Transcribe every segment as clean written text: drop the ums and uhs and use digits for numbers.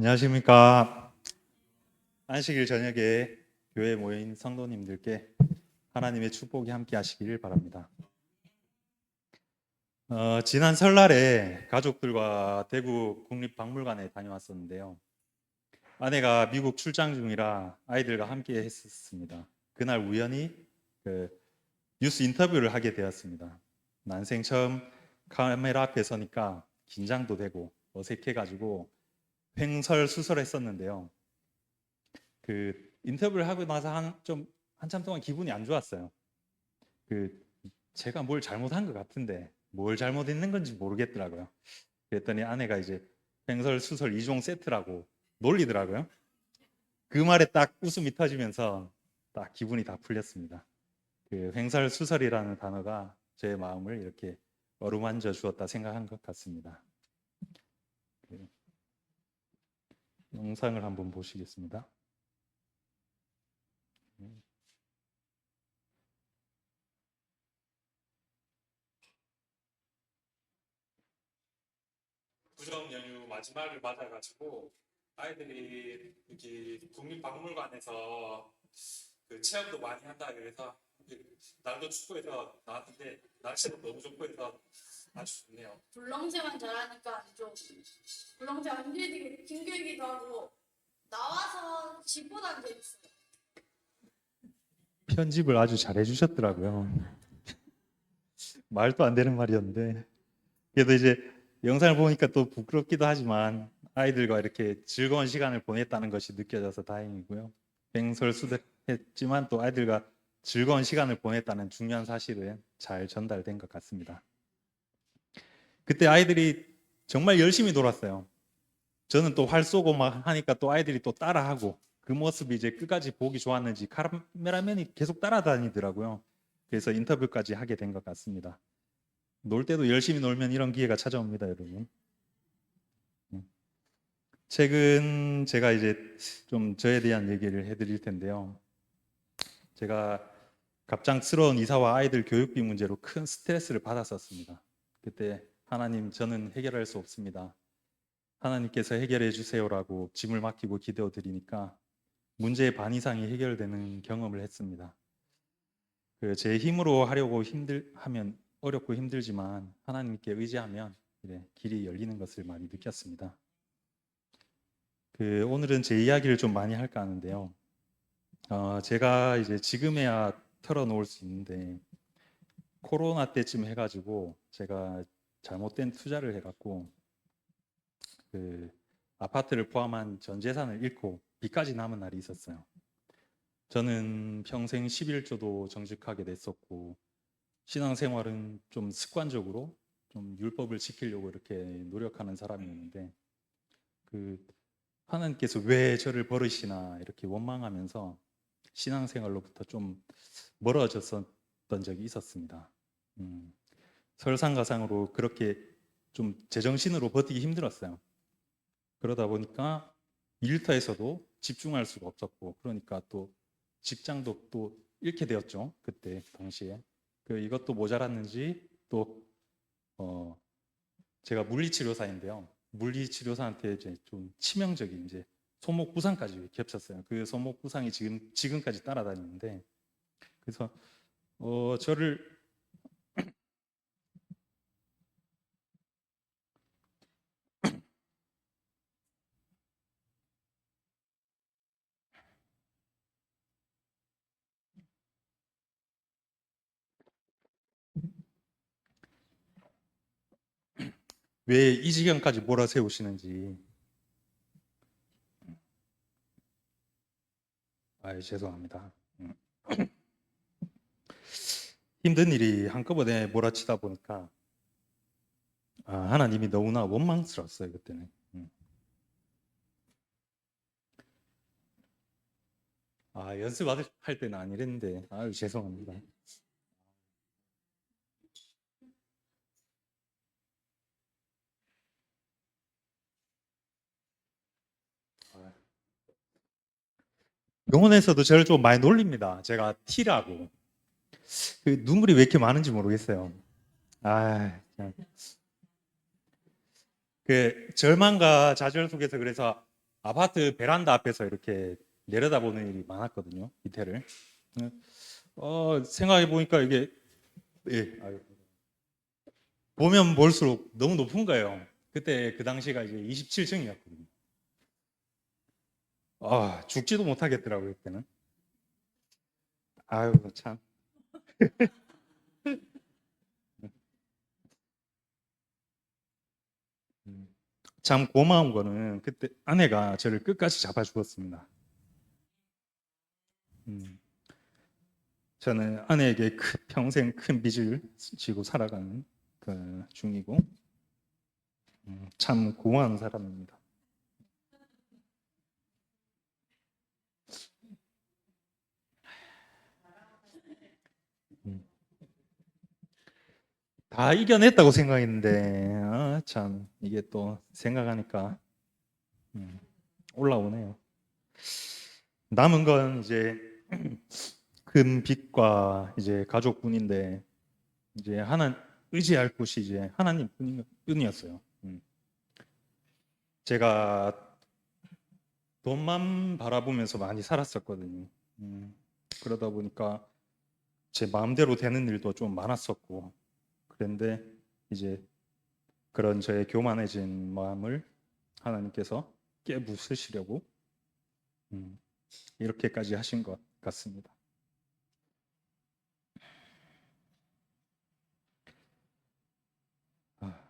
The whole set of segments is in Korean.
안녕하십니까. 안식일 저녁에 교회에 모인 성도님들께 하나님의 축복이 함께 하시길 바랍니다. 지난 설날에 가족들과 대구 국립박물관에 다녀왔었는데요. 아내가 미국 출장 중이라 아이들과 함께 했었습니다. 그날 우연히 뉴스 인터뷰를 하게 되었습니다. 난생 처음 카메라 앞에 서니까 긴장도 되고 어색해가지고 횡설수설했었는데요. 인터뷰를 하고 나서 한참 동안 기분이 안 좋았어요. 제가 뭘 잘못한 것 같은데 뭘 잘못했는 건지 모르겠더라고요. 그랬더니 아내가 이제 횡설수설 2종 세트라고 놀리더라고요. 그 말에 딱 웃음이 터지면서 딱 기분이 다 풀렸습니다. 횡설수설이라는 단어가 제 마음을 이렇게 어루만져 주었다 생각한 것 같습니다. 영상을 한번 보시겠습니다. 구정 연휴 마지막을 맞아가지고 아이들이 여기 국립박물관에서 체험도 많이 한다 그래서 날도 춥고 해서 나왔는데 날씨도 너무 좋고 해서 아주 좋네요. 불렁쇠만 잘하니까 좀 불렁쇠가 힘들기도 하고 나와서 집보다는 재밌어요. 편집을 아주 잘 해주셨더라고요. 말도 안 되는 말이었는데 그래도 이제 영상을 보니까 또 부끄럽기도 하지만 아이들과 이렇게 즐거운 시간을 보냈다는 것이 느껴져서 다행이고요. 횡설수설했지만 또 아이들과 즐거운 시간을 보냈다는 중요한 사실은 잘 전달된 것 같습니다. 그때 아이들이 정말 열심히 놀았어요. 저는 또 활 쏘고 막 하니까 또 아이들이 또 따라하고 그 모습이 이제 끝까지 보기 좋았는지 카메라맨이 계속 따라다니더라고요. 그래서 인터뷰까지 하게 된 것 같습니다. 놀 때도 열심히 놀면 이런 기회가 찾아옵니다, 여러분. 최근 제가 이제 좀 저에 대한 얘기를 해드릴 텐데요. 제가 갑작스러운 이사와 아이들 교육비 문제로 큰 스트레스를 받았었습니다. 그때 하나님, 저는 해결할 수 없습니다. 하나님께서 해결해 주세요라고 짐을 맡기고 기도해 드리니까 문제의 반 이상이 해결되는 경험을 했습니다. 제 힘으로 하려고 하면 어렵고 힘들지만 하나님께 의지하면 길이 열리는 것을 많이 느꼈습니다. 오늘은 제 이야기를 좀 많이 할까 하는데요. 제가 이제 지금에야 털어놓을 수 있는데 코로나 때쯤 해가지고 제가 잘못된 투자를 해갖고 아파트를 포함한 전 재산을 잃고 빚까지 남은 날이 있었어요. 저는 평생 11조도 정직하게 냈었고 신앙생활은 좀 습관적으로 좀 율법을 지키려고 이렇게 노력하는 사람이었는데 하나님께서 왜 저를 버리시나 이렇게 원망하면서 신앙생활로부터 좀 멀어졌었던 적이 있었습니다. 설상가상으로 그렇게 좀 제정신으로 버티기 힘들었어요. 그러다 보니까 일터에서도 집중할 수가 없었고 그러니까 또 직장도 또 잃게 되었죠. 그때 당시에 이것도 모자랐는지 또 제가 물리치료사인데요. 물리치료사한테 이제 좀 치명적인 이제 손목 부상까지 겹쳤어요. 그 손목 부상이 지금까지 따라다니는데 그래서 저를 왜 이 지경까지 몰아세우시는지 죄송합니다. 힘든 일이 한꺼번에 몰아치다 보니까 하나님이 너무나 원망스러웠어요. 그때는. 연습할 때는 안 이랬는데 죄송합니다. 병원에서도 저를 좀 많이 놀립니다. 제가 T라고. 눈물이 왜 이렇게 많은지 모르겠어요. 그냥. 절망과 좌절 속에서 그래서 아파트 베란다 앞에서 이렇게 내려다보는 일이 많았거든요. 이태를. 생각해 보니까 이게 예, 보면 볼수록 너무 높은 거예요. 그때 그 당시가 이제 27층이었거든요. 죽지도 못하겠더라고요, 그때는. 아유, 참. 참 고마운 거는 그때 아내가 저를 끝까지 잡아주었습니다. 음, 저는 아내에게 평생 큰 빚을 지고 살아가는 그 중이고, 참 고마운 사람입니다. 음, 다 이겨냈다고 생각했는데, 참, 이게 또 생각하니까 음, 올라오네요. 남은 건 이제 큰 빚과 이제 가족뿐인데, 이제 의지할 곳이 이제 하나님 뿐이었어요. 제가 돈만 바라보면서 많이 살았었거든요. 그러다 보니까 제 마음대로 되는 일도 좀 많았었고, 그런데 이제 그런 저의 교만해진 마음을 하나님께서 깨부수시려고 음, 이렇게까지 하신 것 같습니다.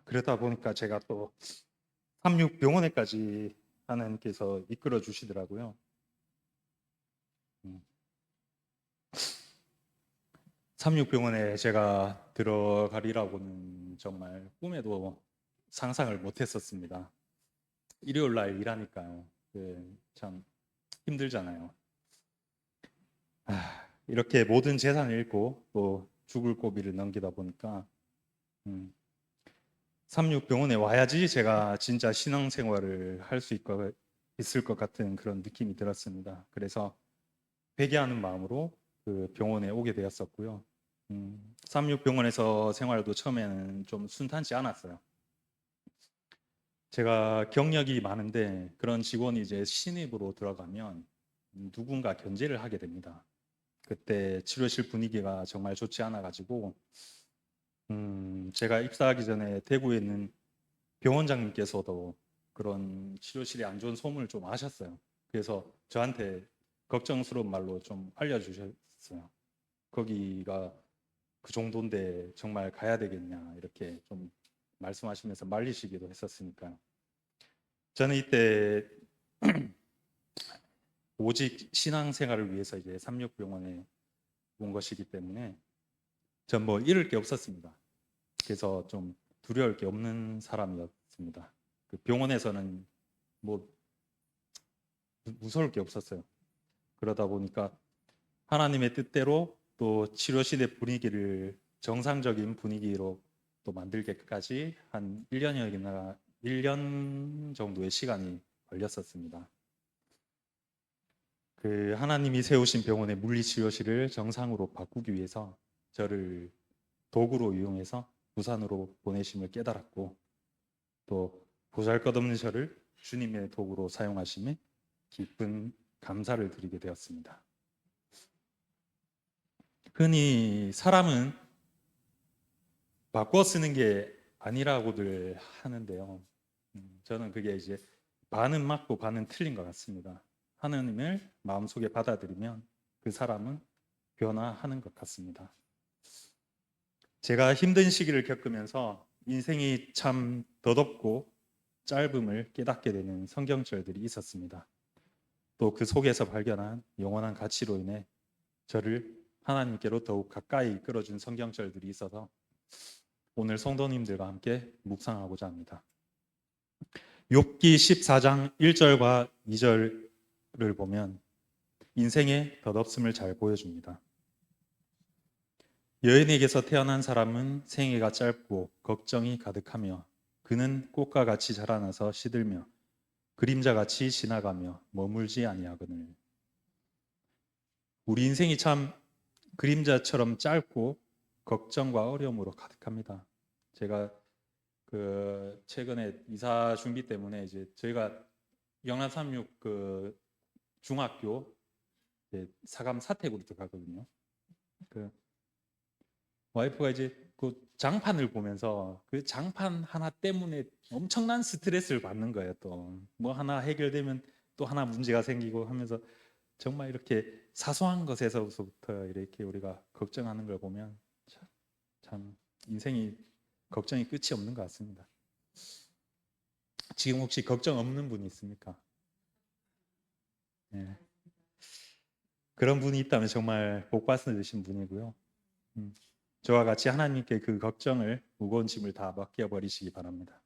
그러다 보니까 제가 또 삼육병원에까지 하나님께서 이끌어 주시더라고요. 음, 삼육병원에 제가 들어가리라고는 정말 꿈에도 상상을 못했었습니다. 일요일 날 일하니까요. 참 힘들잖아요. 이렇게 모든 재산을 잃고 또 죽을 고비를 넘기다 보니까 음, 삼육병원에 와야지 제가 진짜 신앙생활을 할 수 있을 것 같은 그런 느낌이 들었습니다. 그래서 회개하는 마음으로 그 병원에 오게 되었었고요. 삼육병원에서 생활도 처음에는 좀 순탄치 않았어요. 제가 경력이 많은데 그런 직원이 이제 신입으로 들어가면 누군가 견제를 하게 됩니다. 그때 치료실 분위기가 정말 좋지 않아 가지고 제가 입사하기 전에 대구에 있는 병원장님께서도 그런 치료실이 안 좋은 소문을 좀 아셨어요. 그래서 저한테 걱정스러운 말로 좀 알려주셨어요. 거기가 그 정도인데 정말 가야 되겠냐 이렇게 좀 말씀하시면서 말리시기도 했었으니까요. 저는 이때 오직 신앙생활을 위해서 이제 삼육병원에 온 것이기 때문에 전 뭐 잃을 게 없었습니다. 그래서 좀 두려울 게 없는 사람이었습니다. 그 병원에서는 뭐 무서울 게 없었어요. 그러다 보니까 하나님의 뜻대로 또 치료실의 분위기를 정상적인 분위기로 또 만들기까지 한 1년여나 1년 정도의 시간이 걸렸었습니다. 그 하나님이 세우신 병원의 물리치료실을 정상으로 바꾸기 위해서 저를 도구로 이용해서 부산으로 보내심을 깨달았고 또 보잘것없는 저를 주님의 도구로 사용하심에 기쁜 감사를 드리게 되었습니다. 흔히 사람은 바꿔 쓰는 게 아니라고들 하는데요. 저는 그게 이제 반은 맞고 반은 틀린 것 같습니다. 하나님을 마음속에 받아들이면 그 사람은 변화하는 것 같습니다. 제가 힘든 시기를 겪으면서 인생이 참 더덥고 짧음을 깨닫게 되는 성경절들이 있었습니다. 또 그 속에서 발견한 영원한 가치로 인해 저를 하나님께로 더욱 가까이 이끌어준 성경절들이 있어서 오늘 성도님들과 함께 묵상하고자 합니다. 욥기 14장 1절과 2절을 보면 인생의 덧없음을 잘 보여줍니다. 여인에게서 태어난 사람은 생애가 짧고 걱정이 가득하며 그는 꽃과 같이 자라나서 시들며 그림자같이 지나가며 머물지 아니하거늘. 우리 인생이 참 그림자처럼 짧고 걱정과 어려움으로 가득합니다. 제가 그 최근에 이사 준비 때문에 이제 저희가 영남 36 그 중학교 사감 사택으로 들어가거든요. 그 와이프가 이제 그 장판을 보면서 그 장판 하나 때문에 엄청난 스트레스를 받는 거예요. 또 뭐 하나 해결되면 또 하나 문제가 생기고 하면서 정말 이렇게 사소한 것에서부터 이렇게 우리가 걱정하는 걸 보면 참 인생이 걱정이 끝이 없는 것 같습니다. 지금 혹시 걱정 없는 분이 있습니까? 예. 그런 분이 있다면 정말 복 받으신 분이고요. 저와 같이 하나님께 그 걱정을 무거운 짐을 다 맡겨버리시기 바랍니다.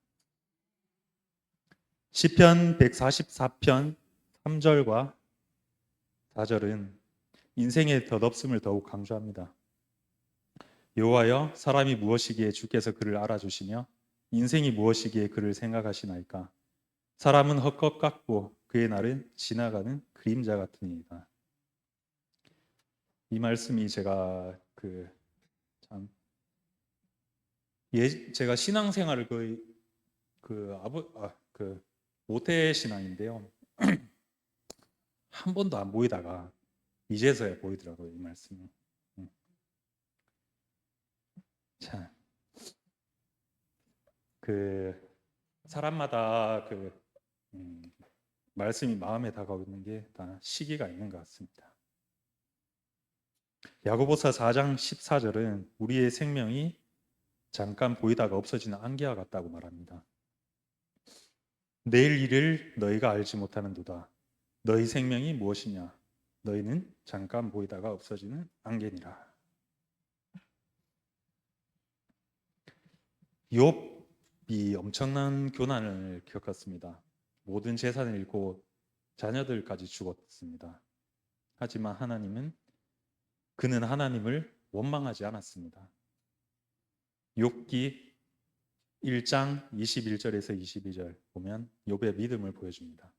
시편 144편 3절과 4절은 인생의 덧없음을 더욱 강조합니다. 여호와여, 사람이 무엇이기에 주께서 그를 알아주시며 인생이 무엇이기에 그를 생각하시나이까. 사람은 헛것 같고 그의 날은 지나가는 그림자 같으니이다. 이 말씀이 제가 제가 신앙생활을 거의 모태 신앙인데요. 한 번도 안 보이다가 이제서야 보이더라고요, 이 말씀이. 자, 사람마다 말씀이 마음에 다가오는 게 다 시기가 있는 것 같습니다. 야고보서 4장 14절은 우리의 생명이 잠깐 보이다가 없어지는 안개와 같다고 말합니다. 내일 일을 너희가 알지 못하는도다. 너희 생명이 무엇이냐? 너희는 잠깐 보이다가 없어지는 안개니라. 욥이 엄청난 고난을 겪었습니다. 모든 재산을 잃고 자녀들까지 죽었습니다. 하지만 그는 하나님을 원망하지 않았습니다. 욥기 1장 21절에서 22절 보면 욥의 믿음을 보여줍니다.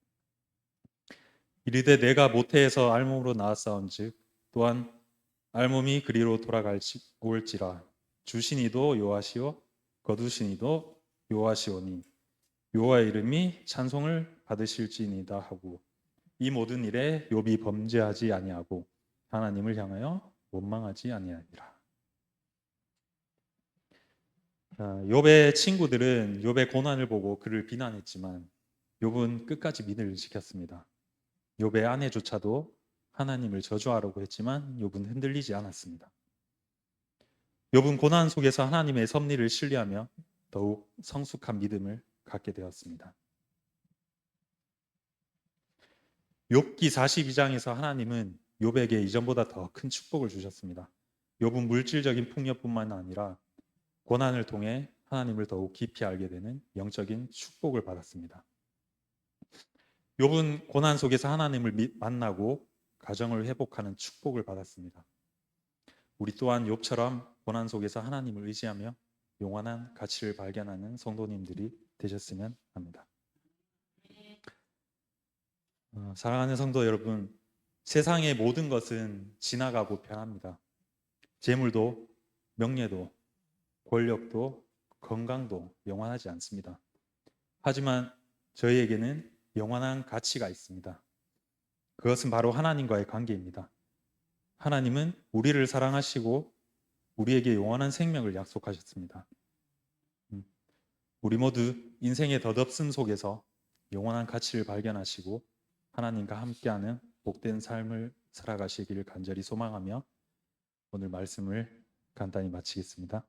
이르되 내가 모태에서 알몸으로 나았사온즉 또한 알몸이 그리로 돌아올지라. 주시니도 여호와시오 거두시니도 여호와시오니 여호와의 이름이 찬송을 받으실지니이다 하고 이 모든 일에 욥이 범죄하지 아니하고 하나님을 향하여 원망하지 아니하니라. 욥의 친구들은 욥의 고난을 보고 그를 비난했지만 욥은 끝까지 믿음을 지켰습니다. 욥의 아내조차도 하나님을 저주하려고 했지만 욥은 흔들리지 않았습니다. 욥은 고난 속에서 하나님의 섭리를 신뢰하며 더욱 성숙한 믿음을 갖게 되었습니다. 욥기 42장에서 하나님은 욥에게 이전보다 더 큰 축복을 주셨습니다. 욥은 물질적인 풍요뿐만 아니라 고난을 통해 하나님을 더욱 깊이 알게 되는 영적인 축복을 받았습니다. 욥은 고난 속에서 하나님을 만나고 가정을 회복하는 축복을 받았습니다. 우리 또한 욥처럼 고난 속에서 하나님을 의지하며 영원한 가치를 발견하는 성도님들이 되셨으면 합니다. 사랑하는 성도 여러분, 세상의 모든 것은 지나가고 변합니다. 재물도, 명예도, 권력도, 건강도 영원하지 않습니다. 하지만 저희에게는 영원한 가치가 있습니다. 그것은 바로 하나님과의 관계입니다. 하나님은 우리를 사랑하시고 우리에게 영원한 생명을 약속하셨습니다. 우리 모두 인생의 덧없음 속에서 영원한 가치를 발견하시고 하나님과 함께하는 복된 삶을 살아가시기를 간절히 소망하며 오늘 말씀을 간단히 마치겠습니다.